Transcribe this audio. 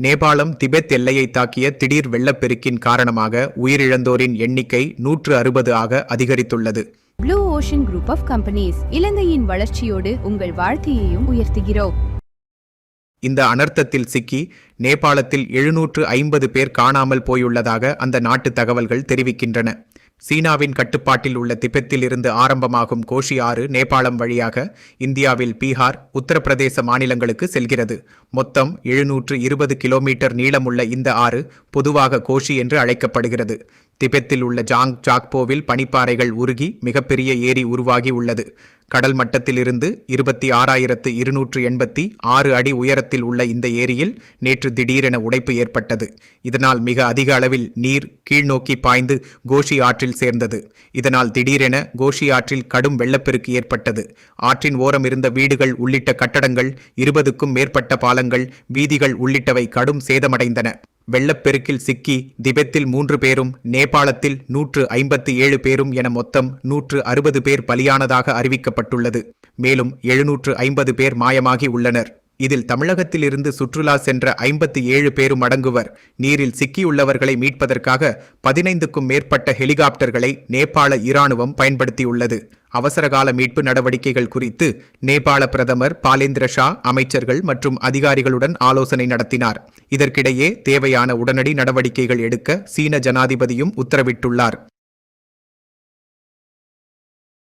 நேபாளம் Tibet எல்லையை தாக்கிய திடீர் வெள்ளப்பெருக்கின் காரணமாக உயிரிழந்தோரின் எண்ணிக்கை 160 ஆக அதிகரித்துள்ளது. Blue ocean group of companies இலங்கையின் வளர்ச்சியோடு உங்கள் வாழ்க்கையையும் உயர்த்துகிறோம். இந்த அனர்த்தத்தில் சிக்கி நேபாளத்தில் 750 பேர் காணாமல் போயுள்ளதாக அந்த நாட்டு தகவல்கள் தெரிவிக்கின்றன. சீனாவின் கட்டுப்பாட்டில் உள்ள திபெத்தில் இருந்து ஆரம்பமாகும் கோஷி ஆறு நேபாளம் வழியாக இந்தியாவில் பீகார், உத்தரப்பிரதேச மாநிலங்களுக்கு செல்கிறது. மொத்தம் 720 கிலோமீட்டர் நீளமுள்ள இந்த ஆறு பொதுவாக கோஷி என்று அழைக்கப்படுகிறது. திபெத்தில் உள்ள ஜாங் ஜாக்போவில் பனிப்பாறைகள் உருகி மிகப்பெரிய ஏரி உருவாகி உள்ளது. கடல் மட்டத்திலிருந்து 26,286 அடி உயரத்தில் உள்ள இந்த ஏரியில் நேற்று திடீரென உடைப்பு ஏற்பட்டது. இதனால் மிக அதிக அளவில் நீர் கீழ்நோக்கி பாய்ந்து கோஷி ஆற்றில் சேர்ந்தது. இதனால் திடீரென கோஷி ஆற்றில் கடும் வெள்ளப்பெருக்கு ஏற்பட்டது. ஆற்றின் ஓரம் இருந்த வீடுகள் உள்ளிட்ட கட்டடங்கள், 20க்கும் மேற்பட்ட பாலங்கள், வீதிகள் உள்ளிட்டவை கடும் சேதமடைந்தன. வெள்ளப்பெருக்கில் சிக்கி திபெத்தில் 3 பேரும், நேபாளத்தில் 157 பேரும் என மொத்தம் 160 பேர் பலியானதாக அறிவிக்கப்பட்டுள்ளது. மேலும் 750 பேர் மாயமாகி உள்ளனர். இதில் தமிழகத்தில் இருந்து சுற்றுலா சென்ற 57 பேரும் அடங்குவர். நீரில் சிக்கியுள்ளவர்களை மீட்பதற்காக 15க்கும் மேற்பட்ட ஹெலிகாப்டர்களை நேபாள இராணுவம் பயன்படுத்தியுள்ளது. அவசரகால மீட்பு நடவடிக்கைகள் குறித்து நேபாள பிரதமர் பாலேந்திர ஷா அமைச்சர்கள் மற்றும் அதிகாரிகளுடன் ஆலோசனை நடத்தினார். இதற்கிடையே தேவையான உடனடி நடவடிக்கைகள் எடுக்க சீன ஜனாதிபதியும் உத்தரவிட்டுள்ளார்.